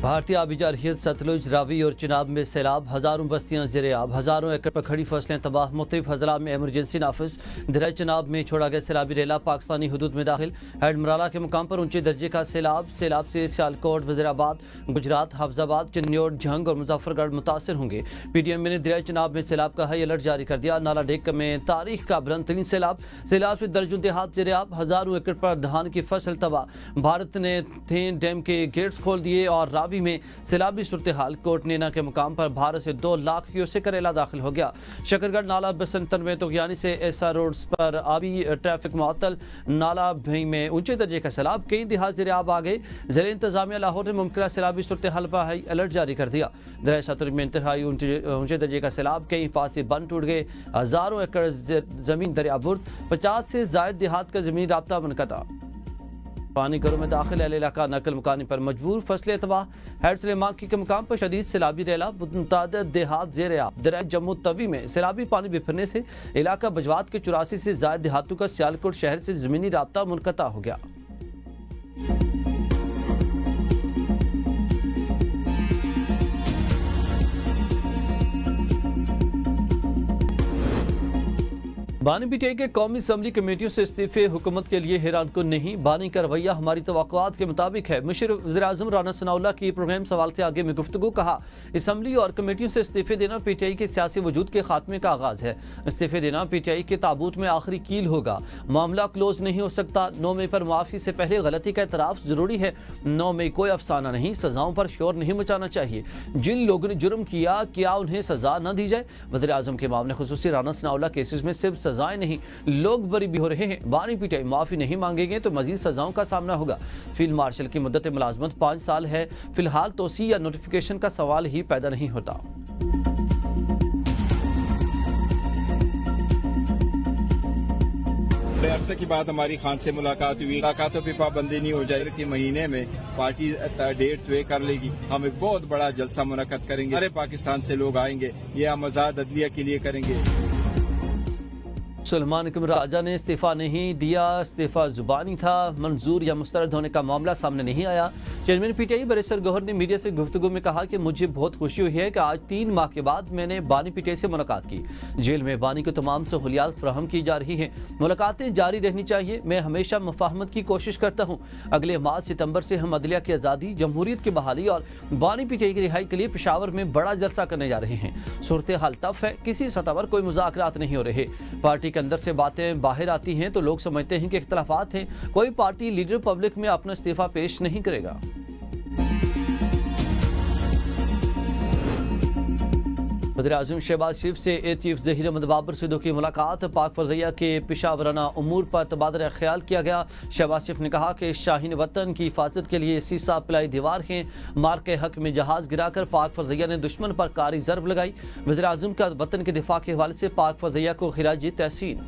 بھارتی آبی جارحیت ستلج، راوی اور چناب میں سیلاب، ہزاروں بستیاں زیر آب، ہزاروں ایکڑ پر کھڑی فصلیں تباہ، مختلف اضلاع میں ایمرجنسی نافذ، دریا چناب میں چھوڑا گیا سیلابی ریلا پاکستانی حدود میں داخل، ہیڈ مرالہ کے مقام پر اونچے درجے کا سیلاب سے سیالکوٹ، وزیر آباد، گجرات، حافظ آباد، چنیوٹ، جھنگ اور مظفر گڑھ متاثر ہوں گے۔ پی ٹی ایم نے دریا چناب میں سیلاب کا ہائی الرٹ جاری کر دیا۔ نالا ڈیک میں تاریخ کا بلند ترین سیلاب سے درجن دیہات زیر آب، ہزاروں ایکڑ پر دھان کی فصل تباہ۔ بھارت نے تھین ڈیم کے گیٹس کھول دیے اور راوی میں سیلابی صورتحال، کوٹ نینا کے مقام پر بھارت سے 2 لاکھ کیوسیک ریلا داخل ہو گیا۔ شکرگڑھ نالا بسنتر میں تغیانی سے ایسا روڈز پر آبی ٹریفک معطل، نالا بھئی میں اونچے درجے کا سیلاب، کئی دیہات زیر آب آ گئے۔ ضلع انتظامیہ لاہور نے ممکنہ سیلابی صورتحال پر ہائی الرٹ جاری کر دیا۔ دریا ستلج میں انتہائی اونچے درجے کا سیلاب، کئی حفاظتی بند ٹوٹ گئے، ہزاروں ایکڑ زمین دریا برد، 50 سے زائد دیہات کا زمینی رابطہ منقطع۔ پانی گھروں میں داخل، اہل علاقہ نقل مکانی پر مجبور، فصلیں تباہ۔ ہیڈ سلیمان کے مقام پر شدید سیلابی ریلا، متعدد دیہات زیر آب۔ دریا جموں توی میں سیلابی پانی بکھرنے سے علاقہ بجوات کے 84 سے زائد دیہاتوں کا سیالکوٹ شہر سے زمینی رابطہ منقطع ہو گیا۔ بانی پی ٹی آئی کے قومی اسمبلی کمیٹیوں سے استعفے حکومت کے لیے حیران کن نہیں، بانی کا رویہ ہماری توقعات کے مطابق ہے۔ مشیر وزیر اعظم رانا ثناء اللہ کی پروگرام سوال سے آگے میں گفتگو، کہا اسمبلی اور کمیٹیوں سے استعفے دینا پی ٹی آئی کے سیاسی وجود کے خاتمے کا آغاز ہے۔ استعفے دینا پی ٹی آئی کے تابوت میں آخری کیل ہوگا، معاملہ کلوز نہیں ہو سکتا۔ 9 مئی پر معافی سے پہلے غلطی کا اعتراف ضروری ہے۔ 9 مئی کوئی افسانہ نہیں، سزاؤں پر شور نہیں مچانا چاہیے۔ جن لوگوں نے جرم کیا انہیں سزا نہ دی جائے؟ وزیر اعظم کے معاملے خصوصی رانا ثناء اللہ کیسز میں صرف سزائیں نہیں، لوگ بری بھی ہو رہے ہیں۔ بانی پی ٹی آئی معافی نہیں مانگیں گے تو مزید سزاؤں کا سامنا ہوگا۔ فیلڈ مارشل کی مدت ملازمت 5 سال ہے، فی الحال توسیع یا نوٹیفیکیشن کا سوال ہی پیدا نہیں ہوتا۔ بڑے عرصے کے بعد ہماری خان سے ملاقات ہوئی، ملاقاتوں پہ پابندی نہیں ہو جائے کہ مہینے میں پارٹی ڈیٹ طے کر لے گی، ہم ایک بہت بڑا جلسہ منعقد کریں گے، سارے پاکستان سے لوگ آئیں گے، یہ ہم آزاد عدلیہ کے لیے کریں گے۔ سلمان اکرم راجہ نے استعفیٰ نہیں دیا، استعفیٰ زبانی تھا، منظور یا مسترد ہونے کا معاملہ سامنے نہیں آیا۔ Chairman P T I barrister Gohar نے میڈیا سے گفتگو میں کہا کہ مجھے بہت خوشی ہوئی ہے کہ آج 3 ماہ کے بعد میں نے بانی پی ٹی آئی سے ملاقات کی۔ جیل میں بانی کو تمام سہولیات فراہم کی جا رہی ہیں، ملاقاتیں جاری رہنی چاہیے۔ میں ہمیشہ مفاہمت کی کوشش کرتا ہوں۔ اگلے ماہ ستمبر سے ہم عدلیہ کی آزادی، جمہوریت کی بحالی اور بانی پی ٹی آئی کی رہائی کے لیے پشاور میں بڑا جلسہ کرنے جا رہے ہیں۔ صورتحال ٹف ہے، کسی سطح پر کوئی مذاکرات نہیں ہو رہے۔ پارٹی کے اندر سے باتیں باہر آتی ہیں تو لوگ سمجھتے ہیں کہ اختلافات ہیں۔ کوئی پارٹی لیڈر پبلک میں اپنا استعفیٰ پیش نہیں کرے گا۔ وزیر اعظم شہباز شریف سے ایئر چیف ظہیر احمد بابر سدھو کی ملاقات، پاک فضائیہ کے پشاورانہ امور پر تبادلہ خیال کیا گیا۔ شہباز شریف نے کہا کہ شاہین وطن کی حفاظت کے لیے سیسا پلائی دیوار ہیں، مار کے حق میں جہاز گرا کر پاک فضائیہ نے دشمن پر کاری ضرب لگائی۔ وزیر اعظم کا وطن کے دفاع کے حوالے سے پاک فضائیہ کو خراج تحسین۔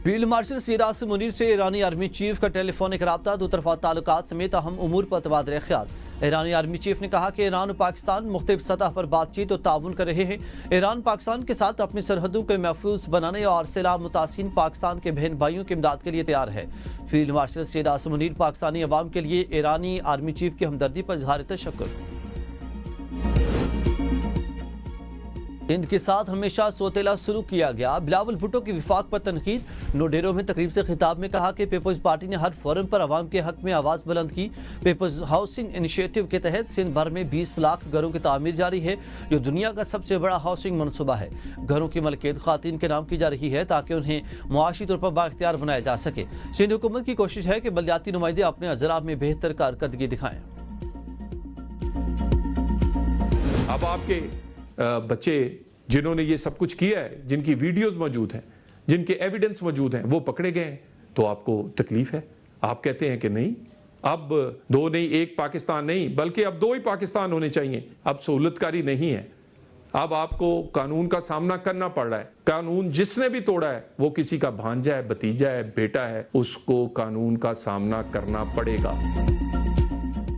فیلڈ مارشل سید عاصم منیر سے ایرانی آرمی چیف کا ٹیلی فونک رابطہ، دو طرفہ تعلقات سمیت اہم امور پر تبادلہ خیال۔ ایرانی آرمی چیف نے کہا کہ ایران اور پاکستان مختلف سطح پر بات چیت اور تعاون کر رہے ہیں۔ ایران پاکستان کے ساتھ اپنی سرحدوں کو محفوظ بنانے اور سیلاب متاثرین پاکستان کے بہن بھائیوں کی امداد کے لیے تیار ہے۔ فیلڈ مارشل سید عاصم منیر پاکستانی عوام کے لیے ایرانی آرمی چیف کی ہمدردی پر اظہار تشکر۔ ہند کے ساتھ ہمیشہ سوتیلا سلوک کیا گیا، بلاول بھٹو کی وفاق پر تنقید۔ نوڈیرو میں تقریب سے خطاب میں کہا کہ پیپلز پارٹی نے ہر فورم پر عوام کے حق میں آواز بلند کی۔ پیپلز ہاؤسنگ انیشیٹو کے تحت سندھ بھر میں 20 لاکھ گھروں کی تعمیر جاری ہے، جو دنیا کا سب سے بڑا ہاؤسنگ منصوبہ ہے۔ گھروں کی ملکیت خواتین کے نام کی جا رہی ہے تاکہ انہیں معاشی طور پر بااختیار بنایا جا سکے۔ سندھ حکومت کی کوشش ہے کہ بلدیاتی نمائندے اپنے اضلاع میں بہتر کارکردگی دکھائیں۔ اب آپ کے بچے جنہوں نے یہ سب کچھ کیا ہے، جن کی ویڈیوز موجود ہیں، جن کے ایویڈنس موجود ہیں، وہ پکڑے گئے ہیں تو آپ کو تکلیف ہے۔ آپ کہتے ہیں کہ نہیں، اب 2 نہیں، 1 پاکستان نہیں، بلکہ اب 2 ہی پاکستان ہونے چاہیے۔ اب سہولت کاری نہیں ہے، اب آپ کو قانون کا سامنا کرنا پڑ رہا ہے۔ قانون جس نے بھی توڑا ہے وہ کسی کا بھانجا ہے، بھتیجا ہے، بیٹا ہے، اس کو قانون کا سامنا کرنا پڑے گا۔